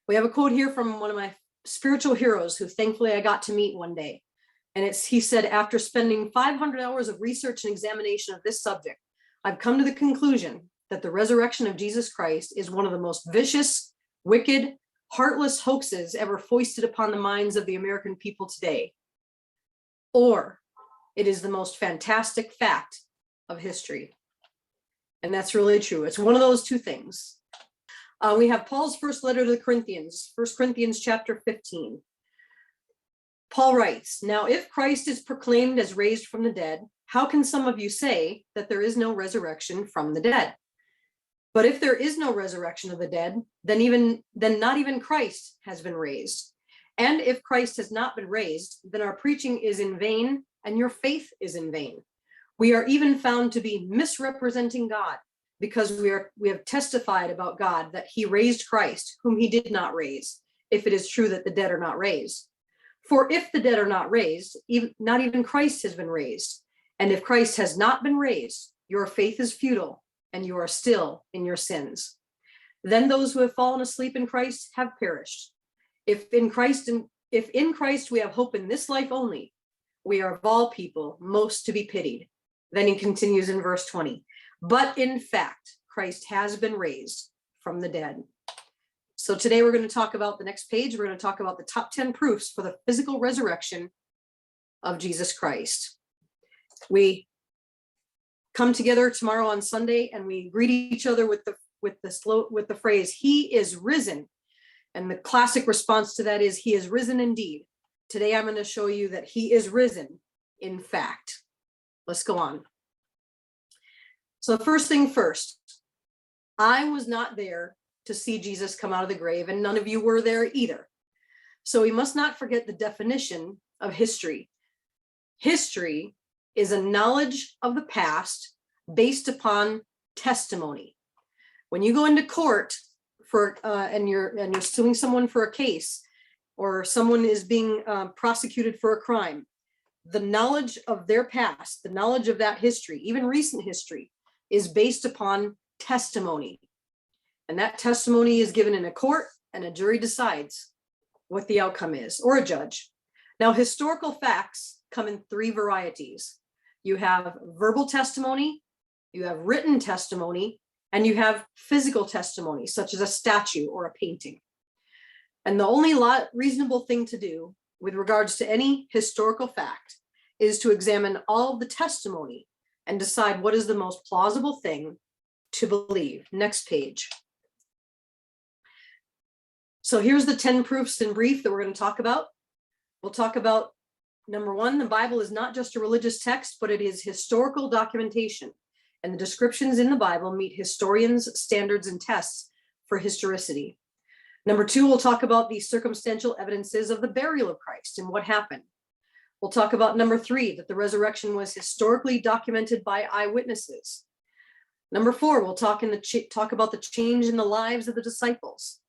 We have a quote here from one of my spiritual heroes who thankfully I got to meet one day. And he said, after spending 500 hours of research and examination of this subject, I've come to the conclusion that the resurrection of Jesus Christ is one of the most vicious, wicked, heartless hoaxes ever foisted upon the minds of the American people today. Or it is the most fantastic fact of history. And that's really true. It's one of those two things. We have Paul's first letter to the Corinthians, 1 Corinthians chapter 15. Paul writes, "Now if Christ is proclaimed as raised from the dead, how can some of you say that there is no resurrection from the dead? But if there is no resurrection of the dead, then not even Christ has been raised. And if Christ has not been raised, then our preaching is in vain and your faith is in vain. We are even found to be misrepresenting God, because we have testified about God that he raised Christ, whom he did not raise, if it is true that the dead are not raised. For if the dead are not raised, not even Christ has been raised. And if Christ has not been raised, your faith is futile, and you are still in your sins. Then those who have fallen asleep in Christ have perished. If in Christ we have hope in this life only, we are of all people most to be pitied." Then he continues in verse 20. "But in fact, Christ has been raised from the dead." So today we're going to talk about the next page. We're going to talk about the top 10 proofs for the physical resurrection of Jesus Christ. We come together tomorrow on Sunday and we greet each other with the phrase, "He is risen." And the classic response to that is, "He is risen indeed." Today I'm going to show you that he is risen in fact. Let's go on. So the first thing first, I was not there to see Jesus come out of the grave, and none of you were there either. So we must not forget the definition of history. History is a knowledge of the past based upon testimony. When you go into court and you're suing someone for a case, or someone is being prosecuted for a crime, the knowledge of their past, the knowledge of that history, even recent history, is based upon testimony. And that testimony is given in a court, and a jury decides what the outcome is, or a judge. Now, historical facts come in three varieties. You have verbal testimony, you have written testimony, and you have physical testimony, such as a statue or a painting. And the only reasonable thing to do with regards to any historical fact is to examine all of the testimony and decide what is the most plausible thing to believe. Next page. So here's the 10 proofs in brief that we're going to talk about. We'll talk about number one, the Bible is not just a religious text, but it is historical documentation. And the descriptions in the Bible meet historians' standards and tests for historicity. Number two, we'll talk about the circumstantial evidences of the burial of Christ and what happened. We'll talk about number three, that the resurrection was historically documented by eyewitnesses. Number four, we'll talk about the change in the lives of the disciples.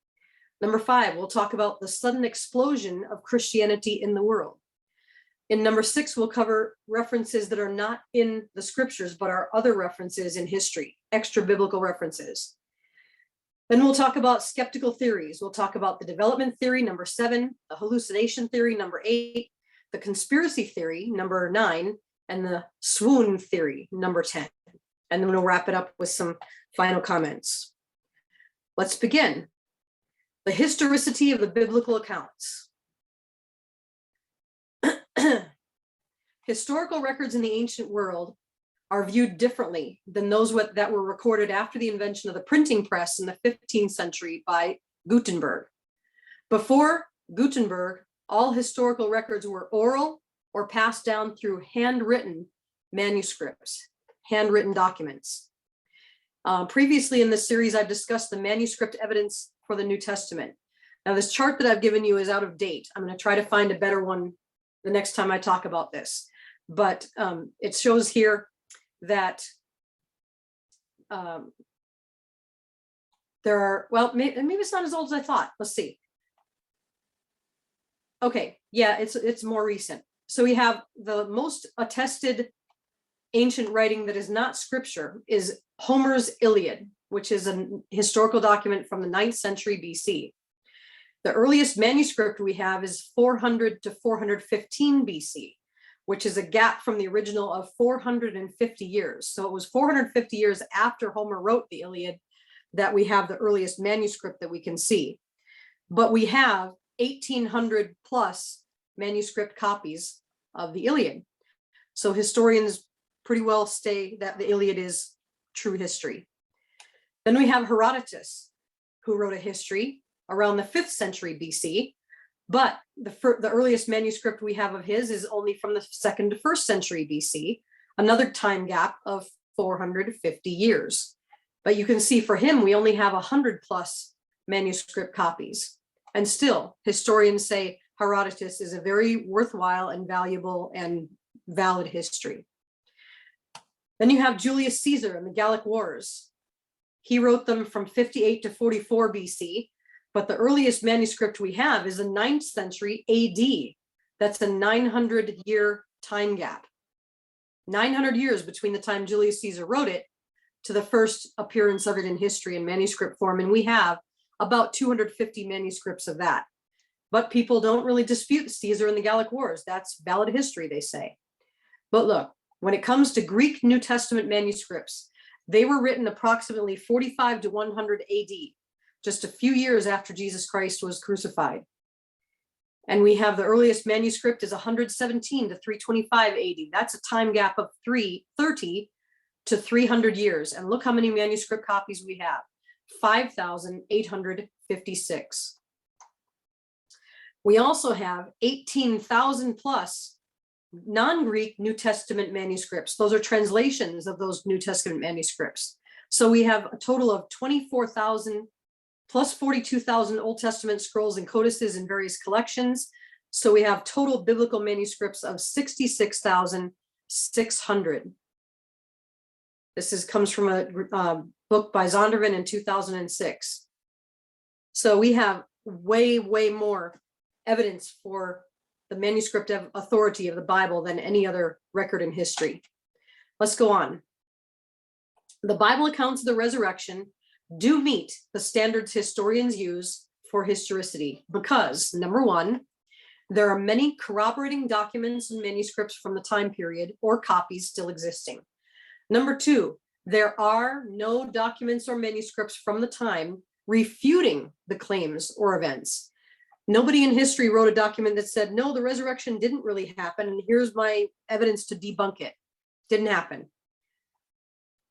Number five, we'll talk about the sudden explosion of Christianity in the world. In number six, we'll cover references that are not in the scriptures, but are other references in history, extra biblical references. Then we'll talk about skeptical theories. We'll talk about the development theory, number 7, the hallucination theory, number 8, the conspiracy theory, number 9, and the swoon theory, number 10. And then we'll wrap it up with some final comments. Let's begin. The historicity of the biblical accounts. Historical records in the ancient world are viewed differently than those that were recorded after the invention of the printing press in the 15th century by Gutenberg. Before Gutenberg, all historical records were oral or passed down through handwritten manuscripts, handwritten documents. Previously in this series, I've discussed the manuscript evidence for the New Testament. Now, this chart that I've given you is out of date. I'm going to try to find a better one the next time I talk about this. But it shows here that there are, well, maybe it's not as old as I thought. Let's see. Okay, yeah, it's more recent. So we have the most attested ancient writing that is not scripture is Homer's Iliad, which is a historical document from the 9th century BC. The earliest manuscript we have is 400 to 415 BC, which is a gap from the original of 450 years. So it was 450 years after Homer wrote the Iliad that we have the earliest manuscript that we can see. But we have 1,800 plus manuscript copies of the Iliad. So historians pretty well say that the Iliad is true history. Then we have Herodotus, who wrote a history around the 5th century BC, but the earliest manuscript we have of his is only from the 2nd to 1st century BC, another time gap of 450 years. But you can see for him, we only have 100 plus manuscript copies. And still, historians say Herodotus is a very worthwhile and valuable and valid history. Then you have Julius Caesar and the Gallic Wars. He wrote them from 58 to 44 BC, but the earliest manuscript we have is a 9th century AD. That's a 900-year time gap. 900 years between the time Julius Caesar wrote it to the first appearance of it in history in manuscript form, and we have about 250 manuscripts of that. But people don't really dispute Caesar and the Gallic Wars. That's valid history, they say. But look, when it comes to Greek New Testament manuscripts, they were written approximately 45 to 100 AD, just a few years after Jesus Christ was crucified. And we have the earliest manuscript is 117 to 325 AD. That's a time gap of 30 to 300 years. And look how many manuscript copies we have, 5,856. We also have 18,000 plus non-Greek New Testament manuscripts. Those are translations of those New Testament manuscripts. So we have a total of 24,000 plus 42,000 Old Testament scrolls and codices in various collections. So we have total biblical manuscripts of 66,600. This comes from a book by Zondervan in 2006. So we have way, way more evidence for the manuscript authority of the Bible than any other record in history. Let's go on. The Bible accounts of the resurrection do meet the standards historians use for historicity because, number one, there are many corroborating documents and manuscripts from the time period or copies still existing. Number two, there are no documents or manuscripts from the time refuting the claims or events. Nobody in history wrote a document that said, no, the resurrection didn't really happen, and here's my evidence to debunk it. Didn't happen.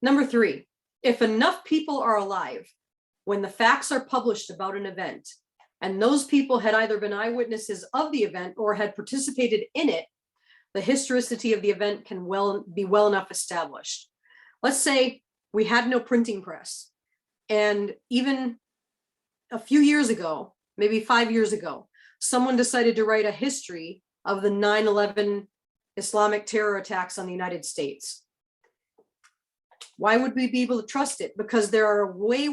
Number three, if enough people are alive when the facts are published about an event, and those people had either been eyewitnesses of the event or had participated in it, the historicity of the event can be well enough established. Let's say we had no printing press, and even a few years ago, maybe 5 years ago, someone decided to write a history of the 9/11 Islamic terror attacks on the United States. Why would we be able to trust it? Because there are way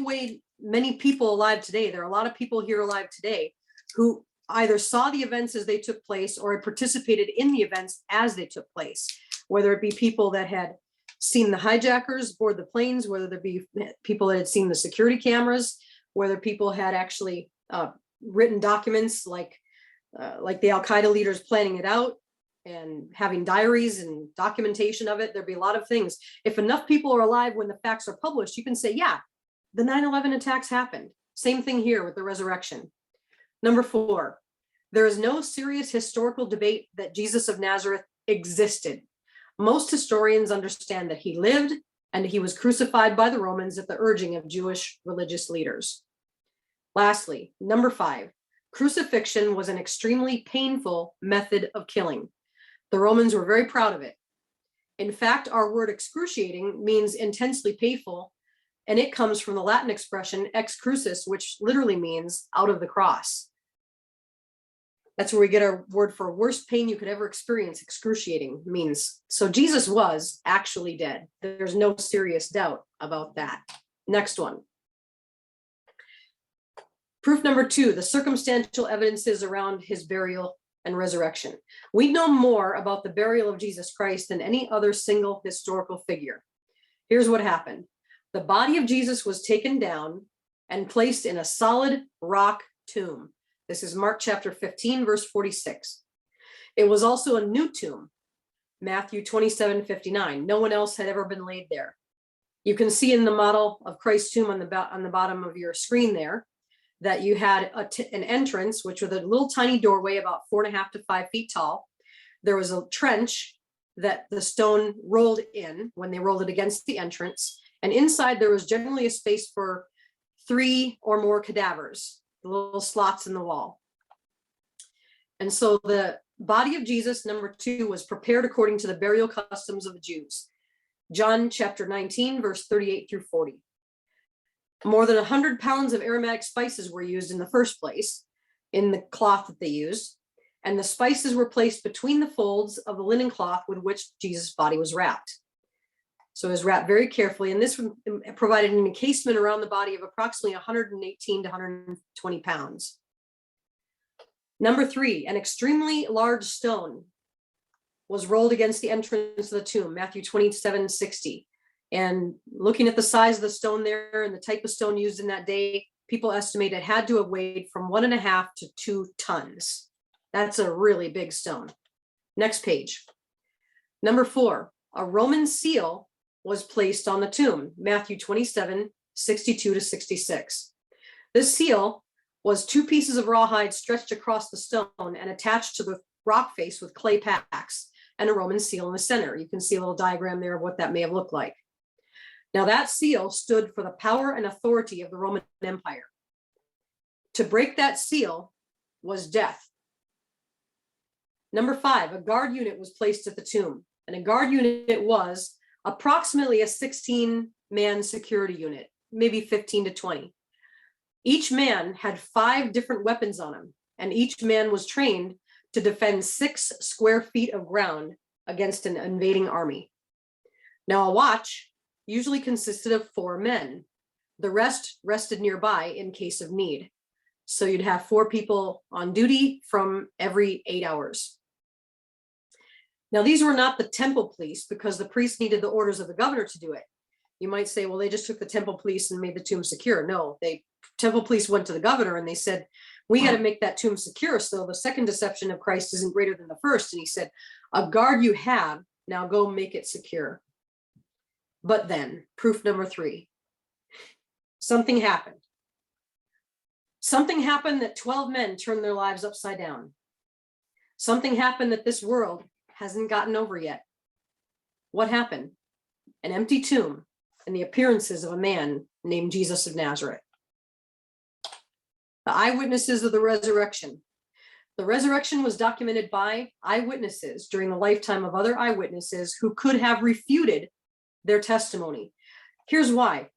many people alive today. There are a lot of people here alive today who either saw the events as they took place or had participated in the events as they took place, whether it be people that had seen the hijackers board the planes, whether there be people that had seen the security cameras, whether people had actually written documents like the Al-Qaeda leaders planning it out and having diaries and documentation of it. There'd be a lot of things. If enough people are alive when the facts are published, you can say, yeah, the 9/11 attacks happened. Same thing here with the resurrection. Number four, there is no serious historical debate that Jesus of Nazareth existed. Most historians understand that he lived and he was crucified by the Romans at the urging of Jewish religious leaders. Lastly, number five, crucifixion was an extremely painful method of killing. The Romans were very proud of it. In fact, our word excruciating means intensely painful, and it comes from the Latin expression ex crucis, which literally means out of the cross. That's where we get our word for worst pain you could ever experience. Excruciating means. So Jesus was actually dead. There's no serious doubt about that. Next one. Proof number two, the circumstantial evidences around his burial and resurrection. We know more about the burial of Jesus Christ than any other single historical figure. Here's what happened. The body of Jesus was taken down and placed in a solid rock tomb. This is Mark chapter 15, verse 46. It was also a new tomb, Matthew 27:59. No one else had ever been laid there. You can see in the model of Christ's tomb on the bottom of your screen there that you had an entrance, which was a little tiny doorway about 4.5 to 5 feet tall. There was a trench that the stone rolled in when they rolled it against the entrance. And inside there was generally a space for 3 or more cadavers, little slots in the wall. And so the body of Jesus, number 2, was prepared according to the burial customs of the Jews. John chapter 19, verse 38 through 40. More than 100 pounds of aromatic spices were used in the first place in the cloth that they used. And the spices were placed between the folds of the linen cloth with which Jesus' body was wrapped. So it was wrapped very carefully. And this provided an encasement around the body of approximately 118 to 120 pounds. Number 3, an extremely large stone was rolled against the entrance of the tomb, Matthew 27:60. And looking at the size of the stone there and the type of stone used in that day, people estimate it had to have weighed from 1.5 to 2 tons. That's a really big stone. Next page. Number 4, a Roman seal was placed on the tomb, Matthew 27:62 to 66. This seal was 2 pieces of rawhide stretched across the stone and attached to the rock face with clay packs and a Roman seal in the center. You can see a little diagram there of what that may have looked like. Now that seal stood for the power and authority of the Roman Empire. To break that seal was death. Number 5, a guard unit was placed at the tomb, and a guard unit was approximately a 16-man security unit, maybe 15 to 20. Each man had 5 different weapons on him, and each man was trained to defend 6 square feet of ground against an invading army. Now, a watch usually consisted of 4 men. The rest rested nearby in case of need. So you'd have 4 people on duty from every 8 hours. Now, these were not the temple police because the priests needed the orders of the governor to do it. You might say, well, they just took the temple police and made the tomb secure. No, temple police went to the governor and they said, we got to make that tomb secure. So the second deception of Christ isn't greater than the first. And he said, a guard you have, now go make it secure. But then, proof number 3, something happened. Something happened that 12 men turned their lives upside down. Something happened that this world hasn't gotten over yet. What happened? An empty tomb and the appearances of a man named Jesus of Nazareth. The eyewitnesses of the resurrection. The resurrection was documented by eyewitnesses during the lifetime of other eyewitnesses who could have refuted their testimony. Here's why.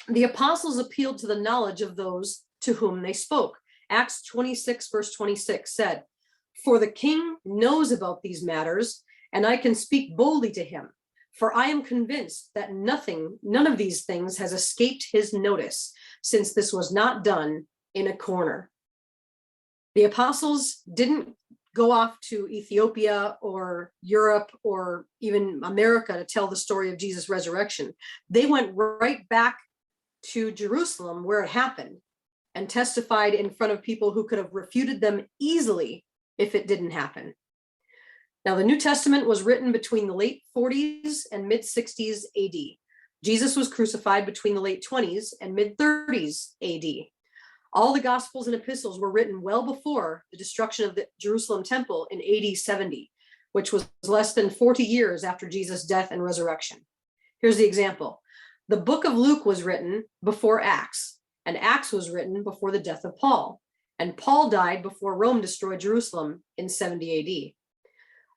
The apostles appealed to the knowledge of those to whom they spoke. Acts 26, verse 26 said, "For the king knows about these matters, and I can speak boldly to him. For I am convinced that none of these things has escaped his notice, since this was not done in a corner." The apostles didn't go off to Ethiopia or Europe or even America to tell the story of Jesus' resurrection. They went right back to Jerusalem where it happened and testified in front of people who could have refuted them easily if it didn't happen. Now, the New Testament was written between the late 40s and mid 60s AD. Jesus was crucified between the late 20s and mid 30s AD. All the Gospels and epistles were written well before the destruction of the Jerusalem temple in AD 70, which was less than 40 years after Jesus' death and resurrection. Here's the example. The book of Luke was written before Acts, and Acts was written before the death of Paul, and Paul died before Rome destroyed Jerusalem in 70 AD.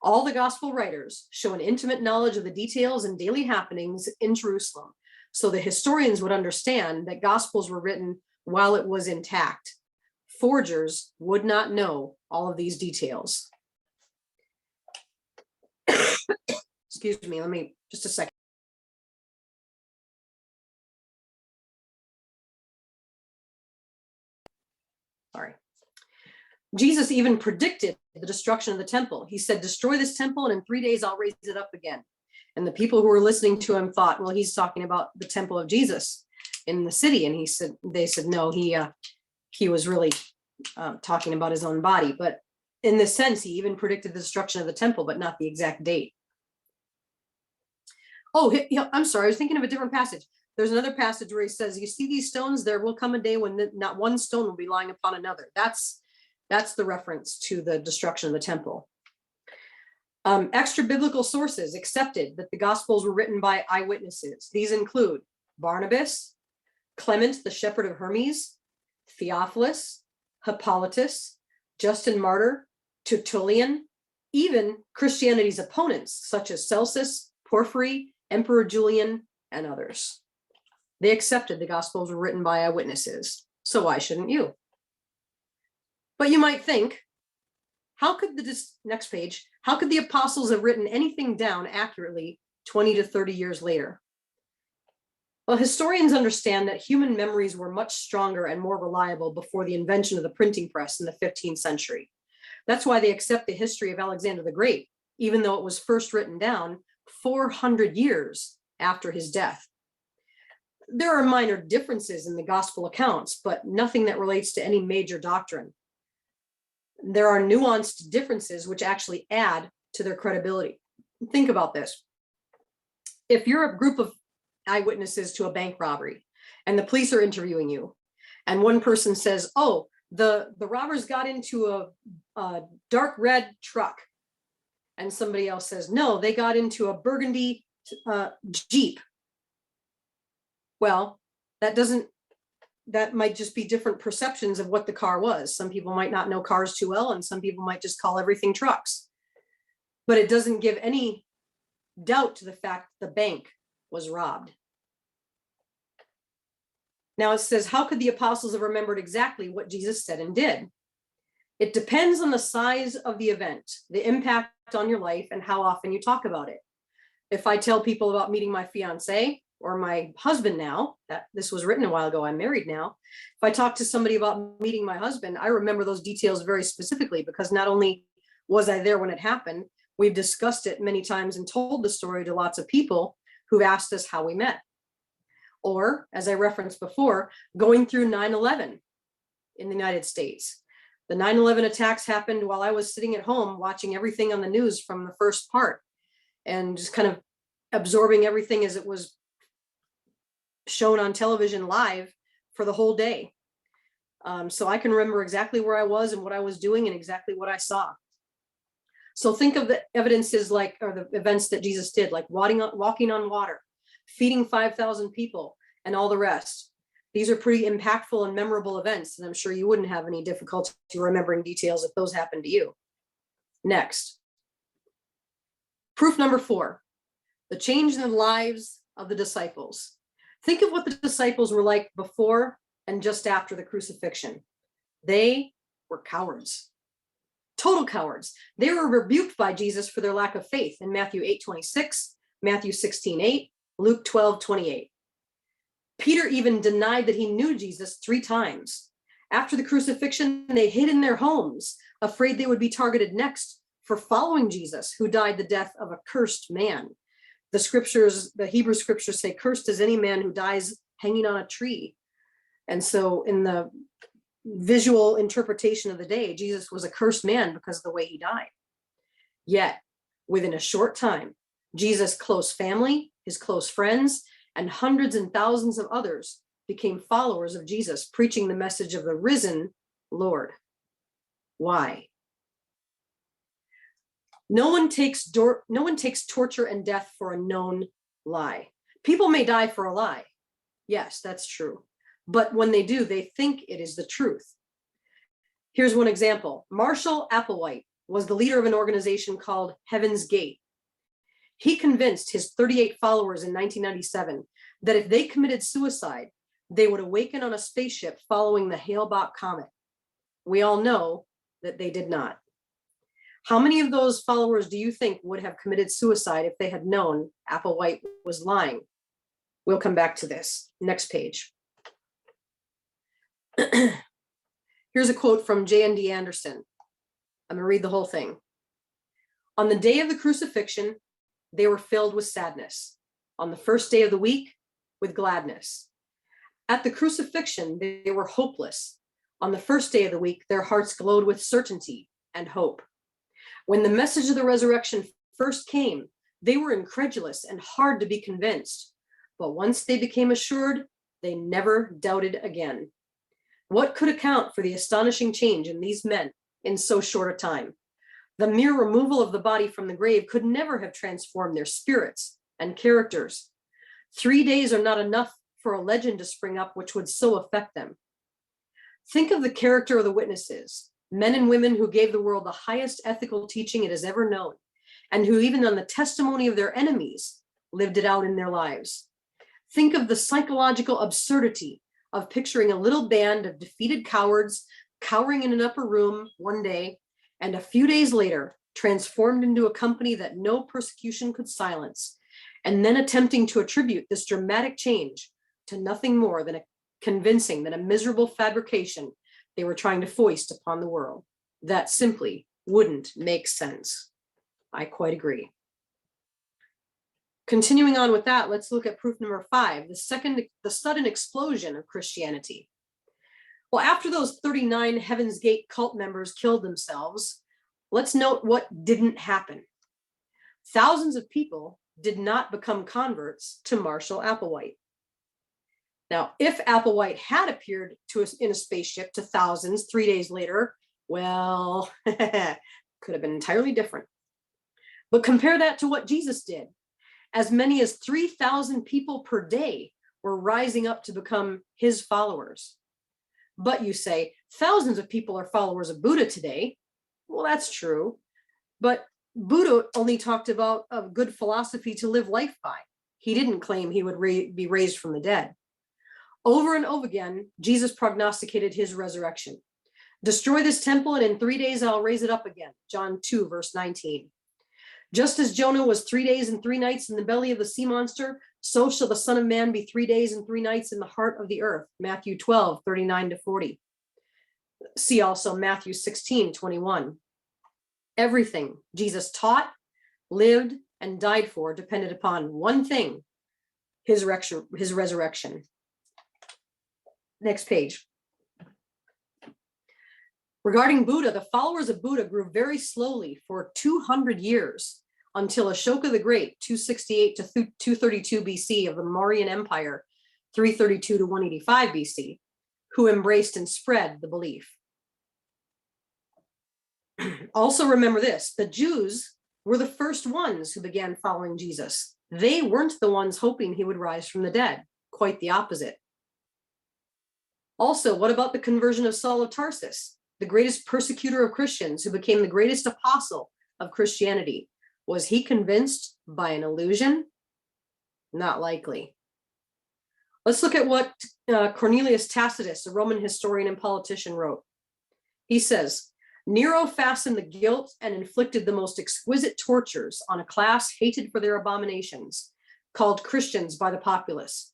All the gospel writers show an intimate knowledge of the details and daily happenings in Jerusalem, so the historians would understand that gospels were written while it was intact. Forgers would not know all of these details. Excuse me, let me, just a second. Sorry. Jesus even predicted the destruction of the temple. He said, destroy this temple and in 3 days I'll raise it up again. And the people who were listening to him thought, well, he's talking about the temple of Jesus in the city. And they said, no, he was really talking about his own body. But in this sense, he even predicted the destruction of the temple, but not the exact date. Oh, I'm sorry, I was thinking of a different passage. There's another passage where he says, you see these stones, there will come a day when not one stone will be lying upon another. That's the reference to the destruction of the temple. Extra biblical sources accepted that the Gospels were written by eyewitnesses. These include Barnabas, Clement, the shepherd of Hermes, Theophilus, Hippolytus, Justin Martyr, Tertullian, even Christianity's opponents, such as Celsus, Porphyry, Emperor Julian, and others. They accepted the Gospels were written by eyewitnesses, so why shouldn't you? But you might think, how could next page, how could the apostles have written anything down accurately 20 to 30 years later? Well, historians understand that human memories were much stronger and more reliable before the invention of the printing press in the 15th century. That's why they accept the history of Alexander the Great, even though it was first written down 400 years after his death. There are minor differences in the gospel accounts, but nothing that relates to any major doctrine. There are nuanced differences which actually add to their credibility. Think about this. If you're a group of eyewitnesses to a bank robbery and the police are interviewing you, and one person says, oh, the robbers got into a dark red truck, and somebody else says, no, they got into a burgundy Jeep. Well, that might just be different perceptions of what the car was. Some people might not know cars too well, and some people might just call everything trucks. But it doesn't give any doubt to the fact the bank was robbed. Now it says, how could the apostles have remembered exactly what Jesus said and did? It depends on the size of the event, the impact on your life, and how often you talk about it. If I tell people about meeting my fiance or my husband now, that this was written a while ago, I'm married now. If I talk to somebody about meeting my husband, I remember those details very specifically, because not only was I there when it happened, we've discussed it many times and told the story to lots of people who've asked us how we met. Or, as I referenced before, going through 9/11 in the United States. The 9/11 attacks happened while I was sitting at home watching everything on the news from the first part and just kind of absorbing everything as it was shown on television live for the whole day. So I can remember exactly where I was and what I was doing and exactly what I saw. So think of the evidences like, or the events that Jesus did, like walking on water, feeding 5,000 people, and all the rest. These are pretty impactful and memorable events, and I'm sure you wouldn't have any difficulty remembering details if those happened to you. Next. Proof number 4, the change in the lives of the disciples. Think of what the disciples were like before and just after the crucifixion. They were cowards, total cowards. They were rebuked by Jesus for their lack of faith in Matthew 8:26, Matthew 16:8, Luke 12:28. Peter even denied that he knew Jesus 3 times. After the crucifixion, they hid in their homes, afraid they would be targeted next for following Jesus, who died the death of a cursed man. The scriptures, the Hebrew scriptures say, cursed is any man who dies hanging on a tree. And so in the visual interpretation of the day, Jesus was a cursed man because of the way he died. Yet, within a short time, Jesus' close family, his close friends, and hundreds and thousands of others became followers of Jesus, preaching the message of the risen Lord. Why? No one takes torture and death for a known lie. People may die for a lie. Yes, that's true. But when they do, they think it is the truth. Here's one example. Marshall Applewhite was the leader of an organization called Heaven's Gate. He convinced his 38 followers in 1997 that if they committed suicide, they would awaken on a spaceship following the Hale-Bopp comet. We all know that they did not. How many of those followers do you think would have committed suicide if they had known Applewhite was lying? We'll come back to this. Next page. Here's a quote from J.N.D. Anderson. I'm going to read the whole thing. On the day of the crucifixion, they were filled with sadness. On the first day of the week, with gladness. At the crucifixion, they were hopeless. On the first day of the week, their hearts glowed with certainty and hope. When the message of the resurrection first came, they were incredulous and hard to be convinced. But once they became assured, they never doubted again. What could account for the astonishing change in these men in so short a time? The mere removal of the body from the grave could never have transformed their spirits and characters. 3 days are not enough for a legend to spring up which would so affect them. Think of the character of the witnesses, men and women who gave the world the highest ethical teaching it has ever known, and who even on the testimony of their enemies lived it out in their lives. Think of the psychological absurdity of picturing a little band of defeated cowards cowering in an upper room one day, and a few days later transformed into a company that no persecution could silence, and then attempting to attribute this dramatic change to nothing more than convincing that a miserable fabrication they were trying to foist upon the world. That simply wouldn't make sense. I quite agree. Continuing on with that, let's look at proof number 5, the sudden explosion of Christianity. Well, after those 39 Heaven's Gate cult members killed themselves, let's note what didn't happen. Thousands of people did not become converts to Marshall Applewhite. Now, if Applewhite had appeared in a spaceship to thousands 3 days later, well, could have been entirely different. But compare that to what Jesus did. As many as 3,000 people per day were rising up to become his followers. But you say, thousands of people are followers of Buddha today. Well, that's true. But Buddha only talked about a good philosophy to live life by. He didn't claim he would be raised from the dead. Over and over again, Jesus prognosticated his resurrection. Destroy this temple, and in 3 days I'll raise it up again. John 2, verse 19. Just as Jonah was 3 days and 3 nights in the belly of the sea monster, so shall the Son of Man be 3 days and 3 nights in the heart of the earth. Matthew 12, 39-40. See also Matthew 16, 21. Everything Jesus taught, lived, and died for depended upon one thing, his resurrection. Next page. Regarding Buddha, the followers of Buddha grew very slowly for 200 years until Ashoka the Great, 268 to 232 BC of the Mauryan Empire, 332 to 185 BC, who embraced and spread the belief. Also remember this, the Jews were the first ones who began following Jesus. They weren't the ones hoping he would rise from the dead, quite the opposite. Also, what about the conversion of Saul of Tarsus, the greatest persecutor of Christians who became the greatest apostle of Christianity? Was he convinced by an illusion? Not likely. Let's look at what Cornelius Tacitus, a Roman historian and politician, wrote. He says, Nero fastened the guilt and inflicted the most exquisite tortures on a class hated for their abominations, called Christians by the populace.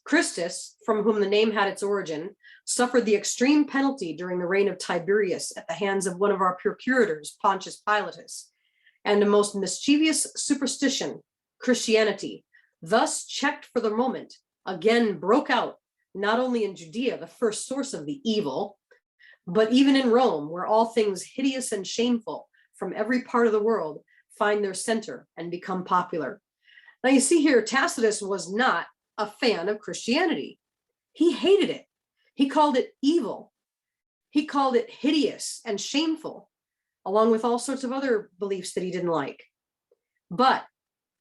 Christus, from whom the name had its origin, suffered the extreme penalty during the reign of Tiberius at the hands of one of our procurators, Pontius Pilatus, and a most mischievous superstition, Christianity, thus checked for the moment, again broke out, not only in Judea, the first source of the evil, but even in Rome, where all things hideous and shameful from every part of the world find their center and become popular. Now you see here, Tacitus was not a fan of Christianity. He hated it. He called it evil. He called it hideous and shameful, along with all sorts of other beliefs that he didn't like. But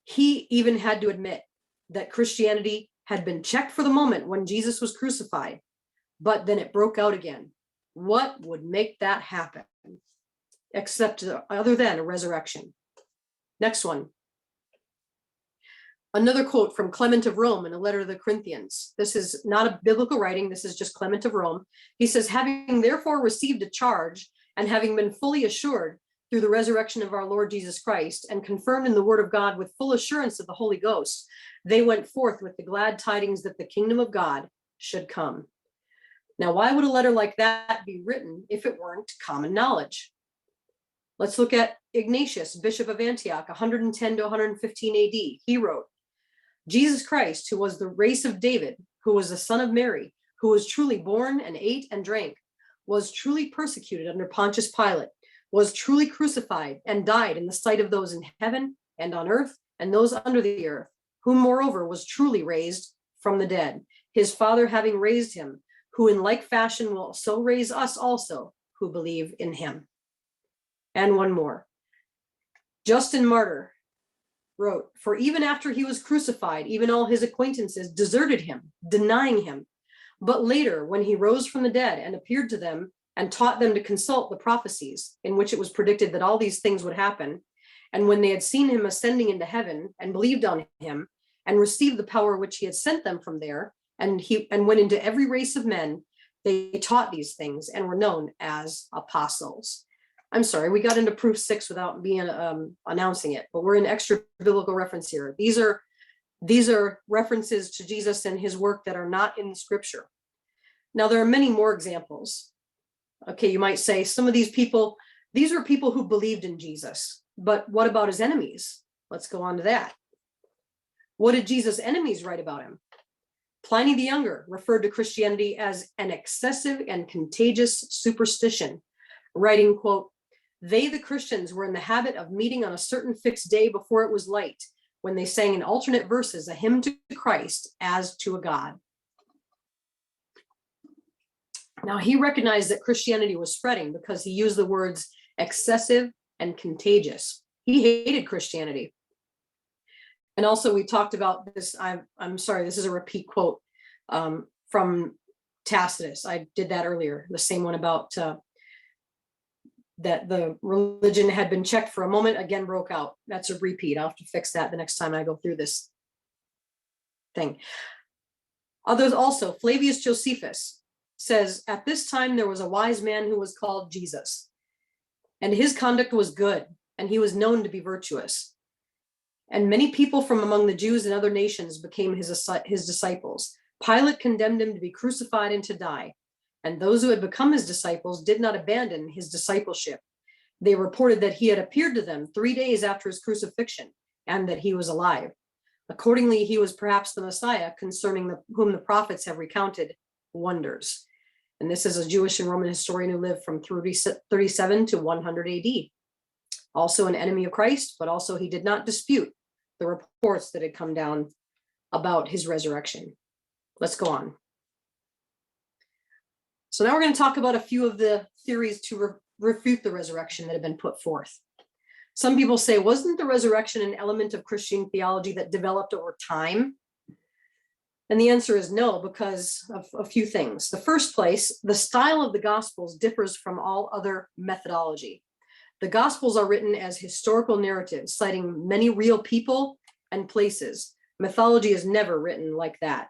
he even had to admit that Christianity had been checked for the moment when Jesus was crucified, but then it broke out again. What would make that happen? Except other than a resurrection. Next one. Another quote from Clement of Rome in a letter to the Corinthians. This is not a biblical writing. This is just Clement of Rome. He says, having therefore received a charge and having been fully assured through the resurrection of our Lord Jesus Christ and confirmed in the word of God with full assurance of the Holy Ghost, they went forth with the glad tidings that the kingdom of God should come. Now, why would a letter like that be written if it weren't common knowledge? Let's look at Ignatius, Bishop of Antioch, 110 to 115 AD. He wrote, Jesus Christ, who was the race of David, who was the son of Mary, who was truly born and ate and drank, was truly persecuted under Pontius Pilate, was truly crucified, and died in the sight of those in heaven and on earth and those under the earth, whom moreover was truly raised from the dead, his Father having raised him, who in like fashion will so raise us also who believe in him. And one more. Justin Martyr wrote, for even after he was crucified, even all his acquaintances deserted him, denying him. But later, when he rose from the dead and appeared to them and taught them to consult the prophecies in which it was predicted that all these things would happen, and when they had seen him ascending into heaven and believed on him and received the power which he had sent them from there, and went into every race of men, they taught these things and were known as apostles. I'm sorry, we got into proof 6 without being announcing it, but we're in extra biblical reference here. These are references to Jesus and his work that are not in the scripture. Now, there are many more examples. Okay, you might say some of these people, these are people who believed in Jesus, but what about his enemies? Let's go on to that. What did Jesus' enemies write about him? Pliny the Younger referred to Christianity as an excessive and contagious superstition, writing, quote, they, the Christians, were in the habit of meeting on a certain fixed day before it was light, when they sang in alternate verses a hymn to Christ as to a God. Now, he recognized that Christianity was spreading because he used the words excessive and contagious. He hated Christianity. And also we talked about this, I'm sorry, this is a repeat quote from Tacitus. I did that earlier, the same one about that the religion had been checked for a moment, again broke out. That's a repeat. I'll have to fix that the next time I go through this thing. Others also, Flavius Josephus says, at this time there was a wise man who was called Jesus, and his conduct was good, and he was known to be virtuous. And many people from among the Jews and other nations became his disciples. Pilate condemned him to be crucified and to die. And those who had become his disciples did not abandon his discipleship. They reported that he had appeared to them 3 days after his crucifixion and that he was alive. Accordingly, he was perhaps the Messiah concerning whom the prophets have recounted wonders. And this is a Jewish and Roman historian who lived from 37 to 100 AD. Also an enemy of Christ, but also he did not dispute the reports that had come down about his resurrection. Let's go on. So now we're going to talk about a few of the theories to refute the resurrection that have been put forth. Some people say, wasn't the resurrection an element of Christian theology that developed over time? And the answer is no, because of a few things. The first place, the style of the Gospels differs from all other methodology. The Gospels are written as historical narratives, citing many real people and places. Mythology is never written like that.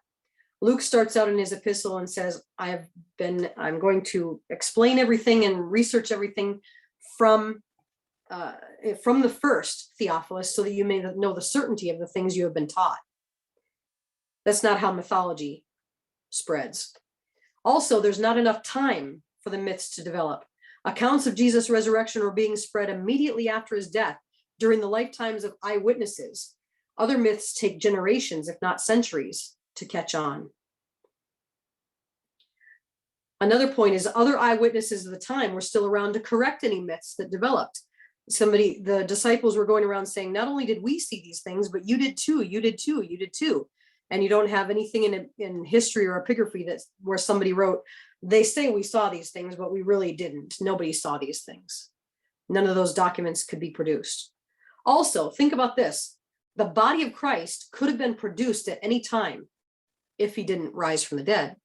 Luke starts out in his epistle and says, I'm going to explain everything and research everything from the first, Theophilus, so that you may know the certainty of the things you have been taught. That's not how mythology spreads. Also, there's not enough time for the myths to develop. Accounts of Jesus' resurrection were being spread immediately after his death during the lifetimes of eyewitnesses. Other myths take generations, if not centuries, to catch on. Another point is other eyewitnesses of the time were still around to correct any myths that developed. The disciples were going around saying, not only did we see these things, but you did too, you did too, you did too. And you don't have anything in history or epigraphy where somebody wrote, they say we saw these things, but we really didn't. Nobody saw these things. None of those documents could be produced. Also, think about this. The body of Christ could have been produced at any time if he didn't rise from the dead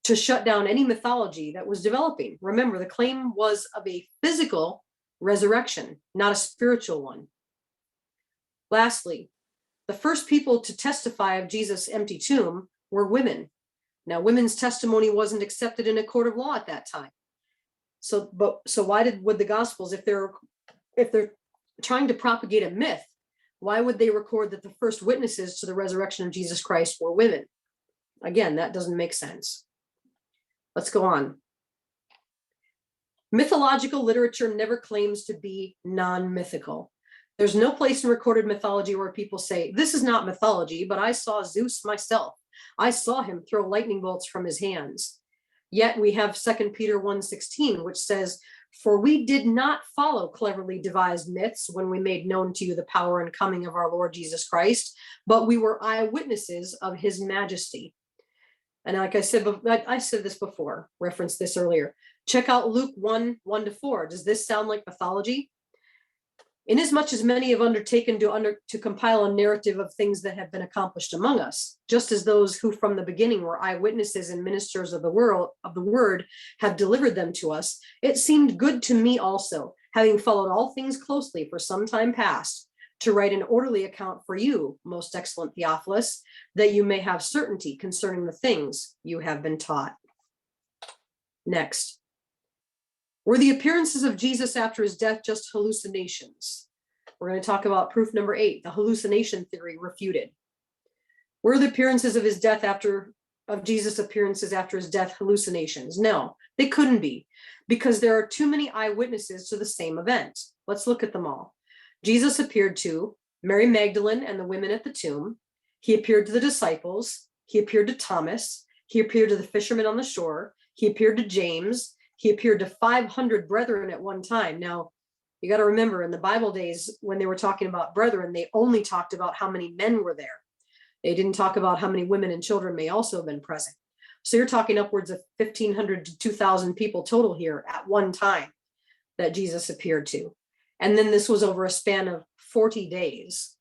to shut down any mythology that was developing. Remember, the claim was of a physical resurrection, not a spiritual one. Lastly, the first people to testify of Jesus' empty tomb were women. Now, women's testimony wasn't accepted in a court of law at that time. So why would the Gospels, if they're trying to propagate a myth, why would they record that the first witnesses to the resurrection of Jesus Christ were women? Again, that doesn't make sense. Let's go on. Mythological literature never claims to be non-mythical. There's no place in recorded mythology where people say, this is not mythology, but I saw Zeus myself. I saw him throw lightning bolts from his hands. Yet we have 2 Peter 1:16, which says, "For we did not follow cleverly devised myths when we made known to you the power and coming of our Lord Jesus Christ, but we were eyewitnesses of his majesty." And like I said this before, referenced this earlier. Check out Luke 1:1-4. Does this sound like mythology? Inasmuch as many have undertaken to compile a narrative of things that have been accomplished among us, just as those who from the beginning were eyewitnesses and ministers of the word have delivered them to us, it seemed good to me also, having followed all things closely for some time past, to write an orderly account for you, most excellent Theophilus, that you may have certainty concerning the things you have been taught. Next. Were the appearances of Jesus after his death just hallucinations? We're going to talk about proof number 8, the hallucination theory refuted. Were the appearances of Jesus' appearances after his death hallucinations? No, they couldn't be, because there are too many eyewitnesses to the same event. Let's look at them all. Jesus appeared to Mary Magdalene and the women at the tomb. He appeared to the disciples. He appeared to Thomas. He appeared to the fishermen on the shore. He appeared to James. He appeared to 500 brethren at one time. Now, you got to remember, in the Bible days, when they were talking about brethren, they only talked about how many men were there. They didn't talk about how many women and children may also have been present. So you're talking upwards of 1,500 to 2,000 people total here at one time that Jesus appeared to. And then this was over a span of 40 days.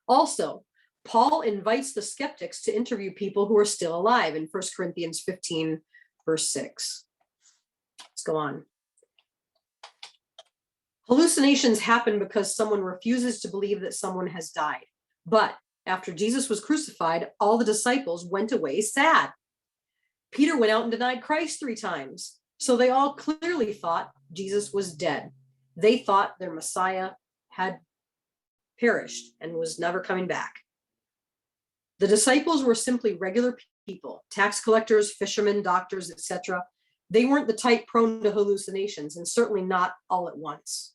Also, Paul invites the skeptics to interview people who are still alive in 1 Corinthians 15, verse 6. Let's go on. Hallucinations happen because someone refuses to believe that someone has died. But after Jesus was crucified, all the disciples went away sad. Peter went out and denied Christ 3 times. So they all clearly thought Jesus was dead. They thought their Messiah had perished and was never coming back. The disciples were simply regular people, tax collectors, fishermen, doctors, etc. They weren't the type prone to hallucinations, and certainly not all at once.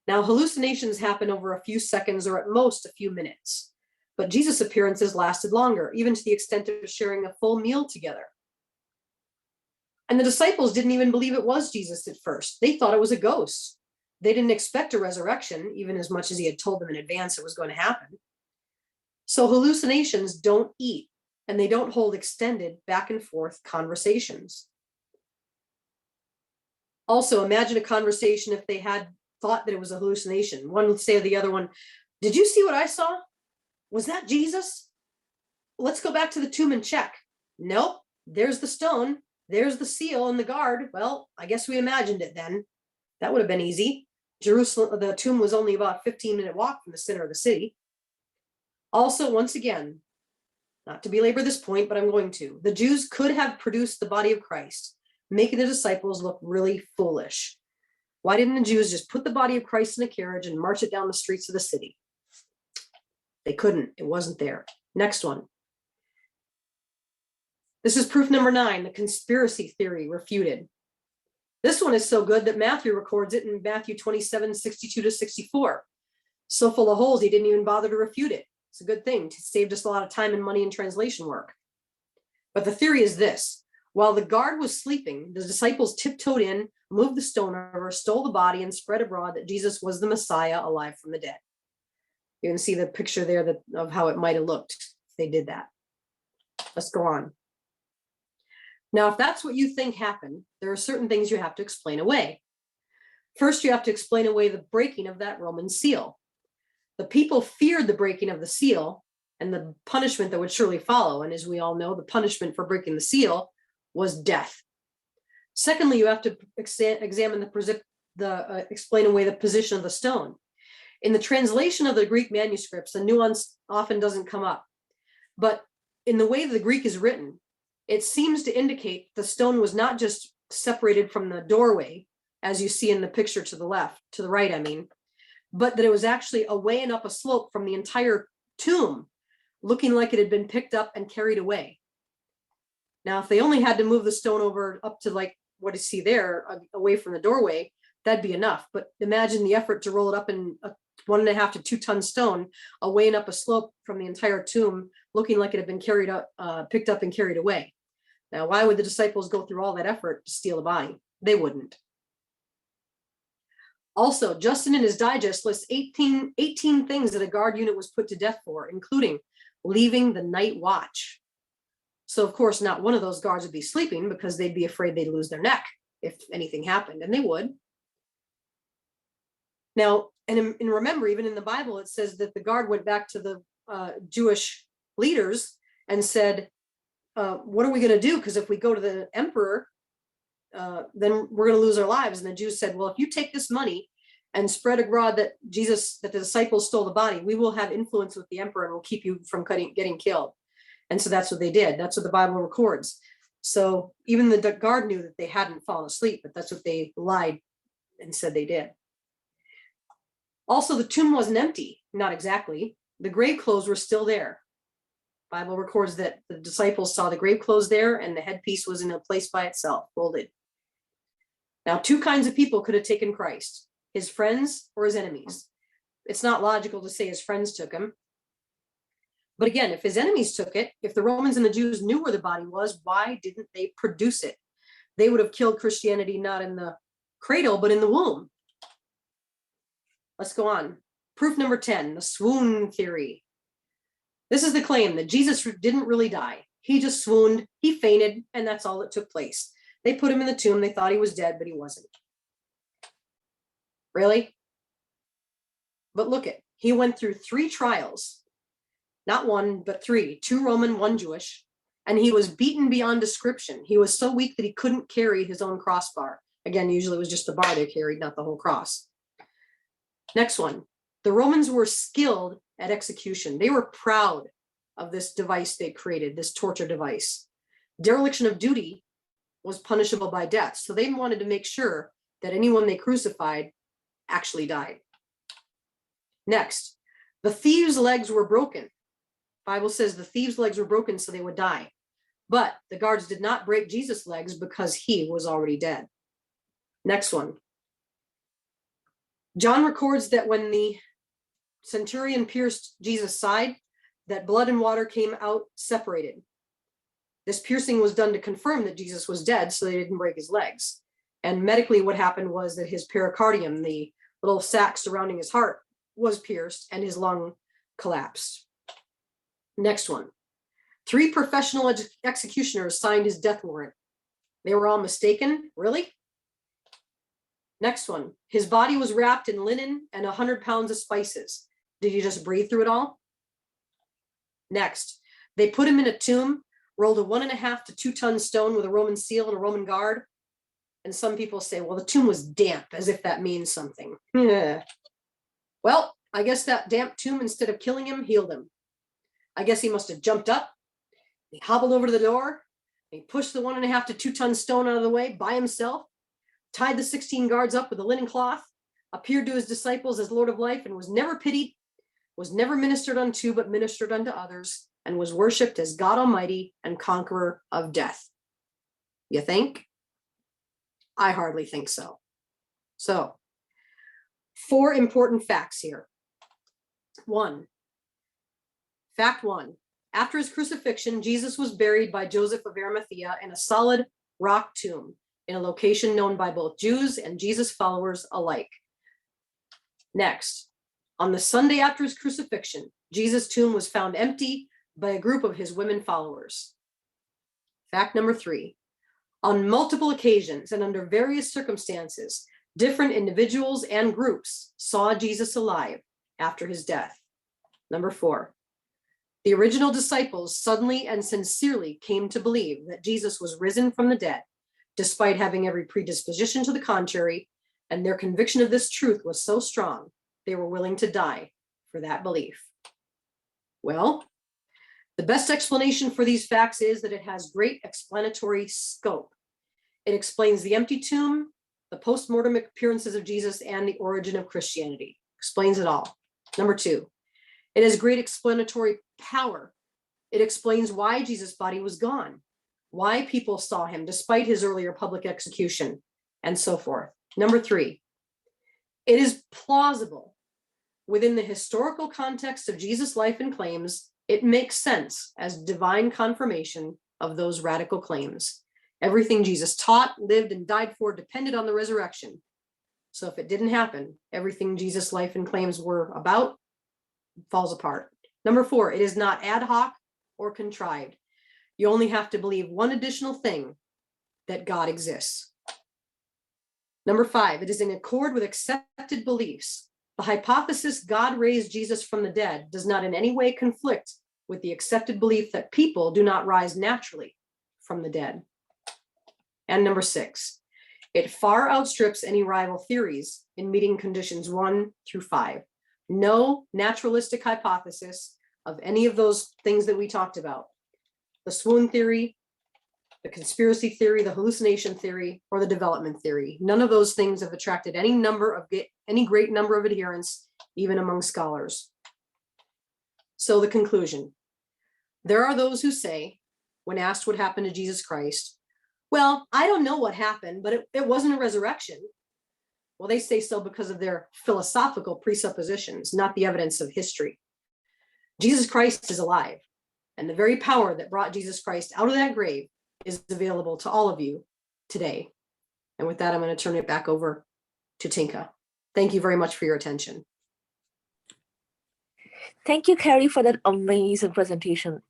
Now, hallucinations happen over a few seconds or at most a few minutes, but Jesus' appearances lasted longer, even to the extent of sharing a full meal together. And the disciples didn't even believe it was Jesus at first. They thought it was a ghost. They didn't expect a resurrection, even as much as he had told them in advance it was going to happen. So hallucinations don't eat, and they don't hold extended back and forth conversations. Also, imagine a conversation if they had thought that it was a hallucination. One would say to the other one, "Did you see what I saw? Was that Jesus? Let's go back to the tomb and check." "Nope, there's the stone, there's the seal and the guard. Well, I guess we imagined it then. That would have been easy. Jerusalem, the tomb was only about a 15-minute walk from the center of the city." Also, once again, not to belabor this point, but I'm going to, the Jews could have produced the body of Christ, making the disciples look really foolish. Why didn't the Jews just put the body of Christ in a carriage and march it down the streets of the city? They couldn't. It wasn't there. Next one. This is proof number 9, the conspiracy theory refuted. This one is so good that Matthew records it in Matthew 27:62-64. So full of holes, he didn't even bother to refute it. It's a good thing. It saved us a lot of time and money in translation work. But the theory is this. While the guard was sleeping, the disciples tiptoed in, moved the stone over, stole the body, and spread abroad that Jesus was the Messiah alive from the dead. You can see the picture there of how it might have looked if they did that. Let's go on. Now, if that's what you think happened, there are certain things you have to explain away. First, you have to explain away the breaking of that Roman seal. The people feared the breaking of the seal and the punishment that would surely follow. And as we all know, the punishment for breaking the seal was death. Secondly, you have to examine explain away the position of the stone. In the translation of the Greek manuscripts, the nuance often doesn't come up. But in the way the Greek is written, it seems to indicate the stone was not just separated from the doorway, as you see in the picture to the right, I mean, but that it was actually away and up a slope from the entire tomb, looking like it had been picked up and carried away. Now, if they only had to move the stone over up to like what you see there, away from the doorway, that'd be enough. But imagine the effort to roll it up in a 1.5 to 2 ton stone away and up a slope from the entire tomb, looking like it had been picked up and carried away. Now, why would the disciples go through all that effort to steal the body? They wouldn't. Also, Justin in his digest lists 18 things that a guard unit was put to death for, including leaving the night watch. So, of course, not one of those guards would be sleeping because they'd be afraid they'd lose their neck if anything happened, and they would. Now, and remember, even in the Bible, it says that the guard went back to the Jewish leaders and said, what are we going to do? Because if we go to the emperor, then we're going to lose our lives. And the Jews said, well, if you take this money and spread abroad that the disciples stole the body, we will have influence with the emperor and we'll keep you from getting killed. And so that's what they did. That's what the Bible records. So even the guard knew that they hadn't fallen asleep, but that's what they lied and said they did. Also, the tomb wasn't empty. Not exactly. The grave clothes were still there. Bible records that the disciples saw the grave clothes there and the headpiece was in a place by itself, folded. Now, two kinds of people could have taken Christ, his friends or his enemies. It's not logical to say his friends took him. But again, if his enemies took it, if the Romans and the Jews knew where the body was, why didn't they produce it? They would have killed Christianity not in the cradle, but in the womb. Let's go on. Proof number 10, the swoon theory. This is the claim that Jesus didn't really die. He just swooned, he fainted, and that's all that took place. They put him in the tomb. They thought he was dead, but he wasn't. Really? But look it, he went through 3 trials. Not one, but 3, 2 Roman, 1 Jewish, and he was beaten beyond description. He was so weak that he couldn't carry his own crossbar. Again, usually it was just the bar they carried, not the whole cross. Next one, the Romans were skilled at execution. They were proud of this device they created, this torture device. Dereliction of duty was punishable by death, so they wanted to make sure that anyone they crucified actually died. Next, the thieves' legs were broken. Bible says the thieves' legs were broken so they would die. But the guards did not break Jesus' legs because he was already dead. Next one. John records that when the centurion pierced Jesus' side, that blood and water came out separated. This piercing was done to confirm that Jesus was dead, so they didn't break his legs. And medically, what happened was that his pericardium, the little sac surrounding his heart, was pierced and his lung collapsed. Next one. 3 professional executioners signed his death warrant. They were all mistaken? Really? Next one. His body was wrapped in linen and 100 pounds of spices. Did you just breathe through it all? Next. They put him in a tomb, rolled a 1.5 to 2 ton stone with a Roman seal and a Roman guard. And some people say, well, the tomb was damp, as if that means something. Yeah. Well, I guess that damp tomb, instead of killing him, healed him. I guess he must have jumped up. He hobbled over to the door. He pushed the 1.5 to 2 ton stone out of the way by himself, tied the 16 guards up with a linen cloth, appeared to his disciples as Lord of life, and was never pitied, was never ministered unto, but ministered unto others, and was worshipped as God Almighty and conqueror of death. You think? I hardly think so. So, 4 important facts here. 1. Fact 1. After his crucifixion, Jesus was buried by Joseph of Arimathea in a solid rock tomb in a location known by both Jews and Jesus followers alike. Next, on the Sunday after his crucifixion, Jesus' tomb was found empty by a group of his women followers. Fact number 3. On multiple occasions and under various circumstances, different individuals and groups saw Jesus alive after his death. Number 4. The original disciples suddenly and sincerely came to believe that Jesus was risen from the dead, despite having every predisposition to the contrary, and their conviction of this truth was so strong, they were willing to die for that belief. Well, the best explanation for these facts is that it has great explanatory scope. It explains the empty tomb, the post-mortem appearances of Jesus, and the origin of Christianity. Explains it all. Number 2, it has great explanatory power. It explains why Jesus' body was gone, why people saw him despite his earlier public execution, and so forth. Number 3, it is plausible within the historical context of Jesus' life and claims. It makes sense as divine confirmation of those radical claims. Everything Jesus taught, lived, and died for depended on the resurrection. So if it didn't happen, everything Jesus' life and claims were about falls apart. Number 4, it is not ad hoc or contrived. You only have to believe one additional thing, that God exists. Number 5, it is in accord with accepted beliefs. The hypothesis God raised Jesus from the dead does not in any way conflict with the accepted belief that people do not rise naturally from the dead. And number 6, it far outstrips any rival theories in meeting conditions 1 through 5. No naturalistic hypothesis of any of those things that we talked about. The swoon theory, the conspiracy theory, the hallucination theory, or the development theory. None of those things have attracted any great number of adherents, even among scholars. So the conclusion. There are those who say, when asked what happened to Jesus Christ, well, I don't know what happened, but it wasn't a resurrection. Well, they say so because of their philosophical presuppositions, not the evidence of history. Jesus Christ is alive, and the very power that brought Jesus Christ out of that grave is available to all of you today. And with that, I'm going to turn it back over to Tinka. Thank you very much for your attention. Thank you, Carrie, for that amazing presentation.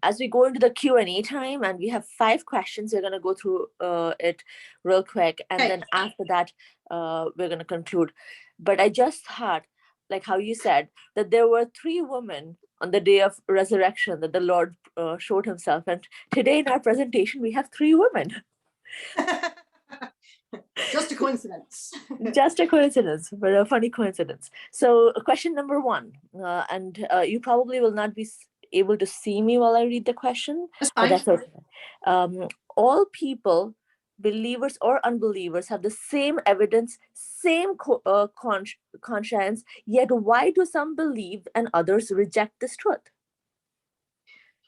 As we go into the Q&A time, and we have 5 questions, we're going to go through it real quick. And then after that, we're going to conclude. But I just thought, like how you said, that there were 3 women on the day of resurrection that the Lord showed himself. And today in our presentation, we have 3 women. Just a coincidence. Just a coincidence, but a funny coincidence. So question number 1, and you probably will not be able to see me while I read the question. That's fine. But that's okay. All people, believers or unbelievers, have the same evidence, same conscience, yet why do some believe and others reject this truth?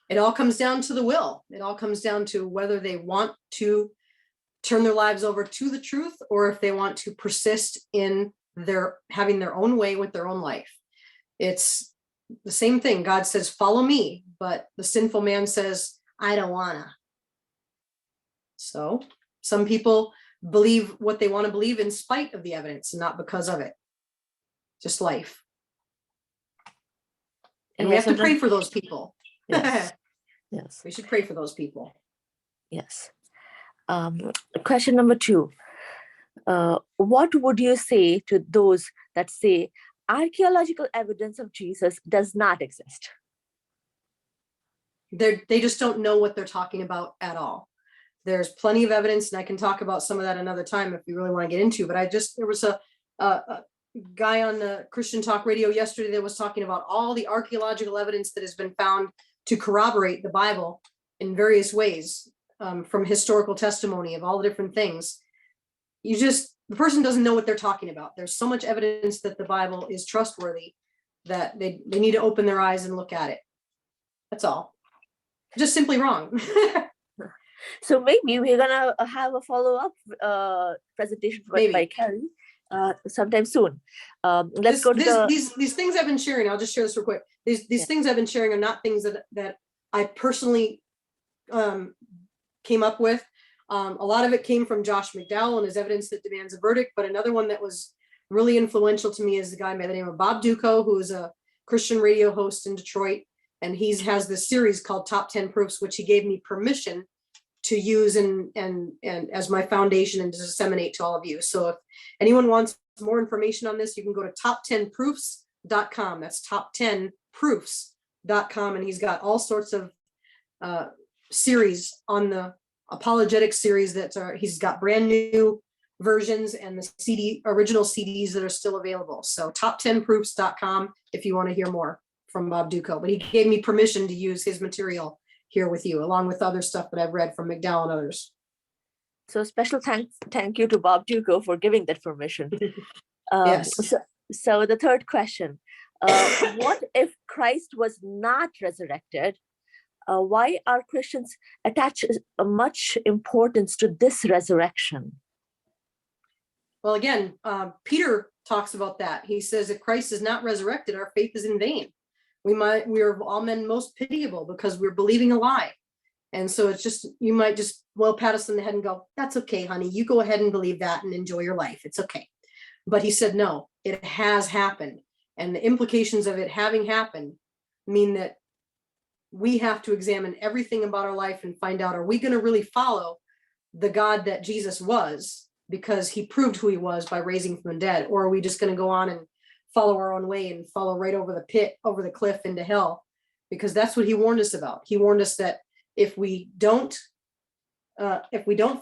It all comes down to the will. It all comes down to whether they want to turn their lives over to the truth, or if they want to persist in having their own way with their own life. It's the same thing. God says, follow me, but the sinful man says, I don't wanna. So some people believe what they want to believe in spite of the evidence, and not because of it. Just life. And we have to pray for those people. Yes. Yes. We should pray for those people. Yes. Question number 2. What would you say to those that say archaeological evidence of Jesus does not exist? They just don't know what they're talking about at all. There's plenty of evidence, and I can talk about some of that another time if you really want to get into, but there was a guy on the Christian Talk Radio yesterday that was talking about all the archaeological evidence that has been found to corroborate the Bible in various ways, from historical testimony of all the different things. The person doesn't know what they're talking about. There's so much evidence that the Bible is trustworthy that they need to open their eyes and look at it. That's all. Just simply wrong. So maybe we're gonna have a follow-up presentation by Carrie sometime soon. Let's go to these things I've been sharing. I'll just share this real quick. These things I've been sharing are not things that I personally came up with. A lot of it came from Josh McDowell and his Evidence That Demands a Verdict. But another one that was really influential to me is the guy by the name of Bob Duco, who is a Christian radio host in Detroit. And he has this series called Top 10 Proofs, which he gave me permission to use and as my foundation and to disseminate to all of you. So if anyone wants more information on this, you can go to top10proofs.com. That's top10proofs.com. And he's got all sorts of series on the apologetic series he's got brand new versions and the original CDs that are still available. So top10proofs.com if you want to hear more from Bob Duco. But he gave me permission to use his material here with you, along with other stuff that I've read from McDowell and others. So special thank you to Bob Duco for giving that permission. Yes. So the third question, what if Christ was not resurrected? Why are Christians attach much importance to this resurrection? Well, again, Peter talks about that. He says, if Christ is not resurrected, our faith is in vain. we are all men most pitiable because we're believing a lie. And so it's just, you might just, well, pat us on the head and go, that's okay, honey. You go ahead and believe that and enjoy your life. It's okay. But he said, no, it has happened. And the implications of it having happened mean that we have to examine everything about our life and find out, are we going to really follow the God that Jesus was, because he proved who he was by raising from the dead? Or are we just going to go on and follow our own way and follow right over the pit, over the cliff into hell? Because that's what he warned us about. He warned us that if we don't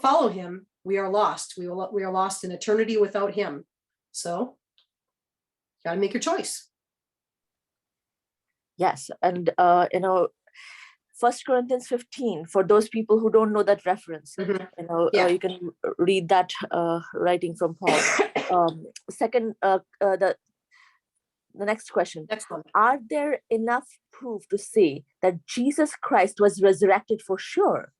follow him, we are lost. We are lost in eternity without him. So got to make your choice. Yes. And, 1 Corinthians 15, for those people who don't know that reference, you can read that writing from Paul. Second, the next question. Next one. Are there enough proof to say that Jesus Christ was resurrected for sure?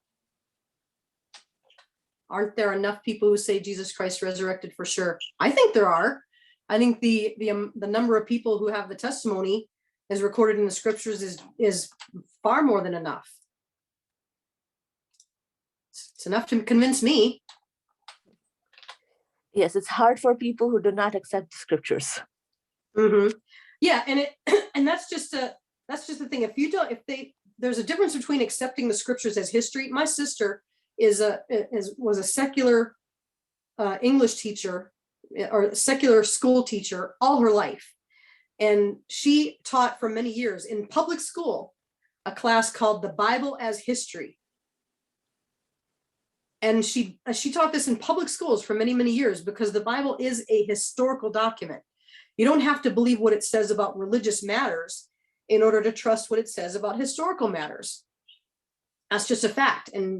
Aren't there enough people who say Jesus Christ resurrected for sure? I think there are. I think the number of people who have the testimony as recorded in the scriptures is far more than enough. It's enough to convince me. Yes, it's hard for people who do not accept the scriptures. Mm-hmm. Yeah, and that's just the thing. There's a difference between accepting the scriptures as history. My sister was a secular English teacher or secular school teacher all her life. And she taught for many years in public school a class called The Bible as History. And she taught this in public schools for many, many years, because the Bible is a historical document. You don't have to believe what it says about religious matters in order to trust what it says about historical matters. That's just a fact. And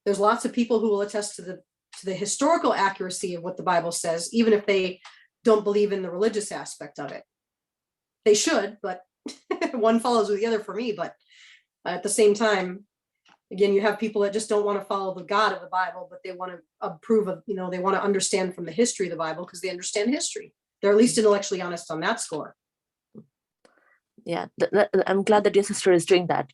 there's lots of people who will attest to the historical accuracy of what the Bible says, even if they don't believe in the religious aspect of it. They should, but one follows with the other for me. But at the same time, again, you have people that just don't want to follow the God of the Bible, but they want to approve of, they want to understand from the history of the Bible because they understand history. They're at least intellectually honest on that score. Yeah, I'm glad that your sister is doing that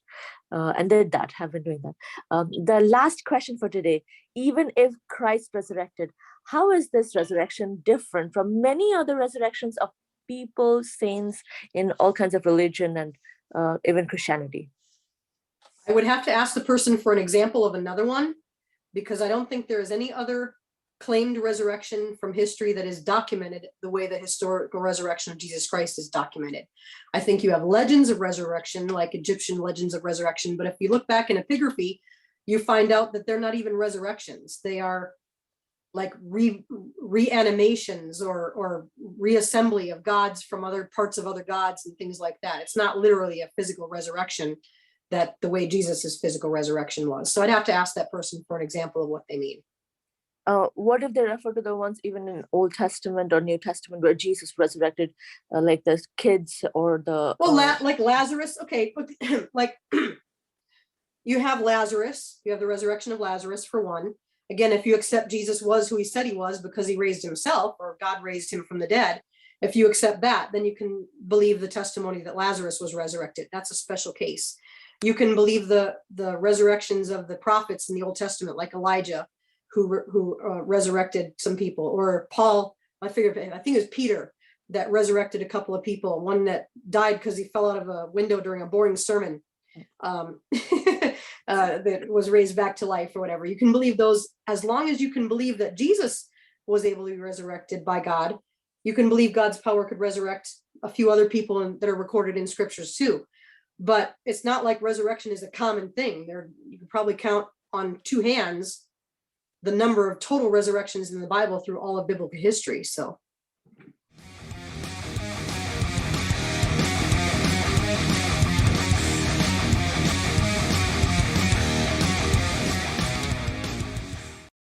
and have been doing that. The last question for today: even if Christ resurrected, how is this resurrection different from many other resurrections of people, saints in all kinds of religion and even Christianity? I would have to ask the person for an example of another one, because I don't think there is any other claimed resurrection from history that is documented the way the historical resurrection of Jesus Christ is documented. I think you have legends of resurrection, like Egyptian legends of resurrection, but if you look back in epigraphy, you find out that they're not even resurrections. They are like reanimations or reassembly of gods from other parts of other gods and things like that. It's not literally a physical resurrection that the way Jesus's physical resurrection was. So I'd have to ask that person for an example of what they mean. What if they refer to the ones even in Old Testament or New Testament where Jesus resurrected, like the kids or the... Well, like Lazarus, okay, but like you have Lazarus, you have the resurrection of Lazarus for one. Again, if you accept Jesus was who he said he was because he raised himself, or God raised him from the dead, if you accept that, then you can believe the testimony that Lazarus was resurrected. That's a special case. You can believe the resurrections of the prophets in the Old Testament, like Elijah, who resurrected some people, or Paul, I think it was Peter that resurrected a couple of people, one that died because he fell out of a window during a boring sermon, that was raised back to life or whatever. You can believe those as long as you can believe that Jesus was able to be resurrected by God. You can believe God's power could resurrect a few other people that are recorded in scriptures too. But it's not like resurrection is a common thing. You could probably count on two hands the number of total resurrections in the Bible through all of biblical history. So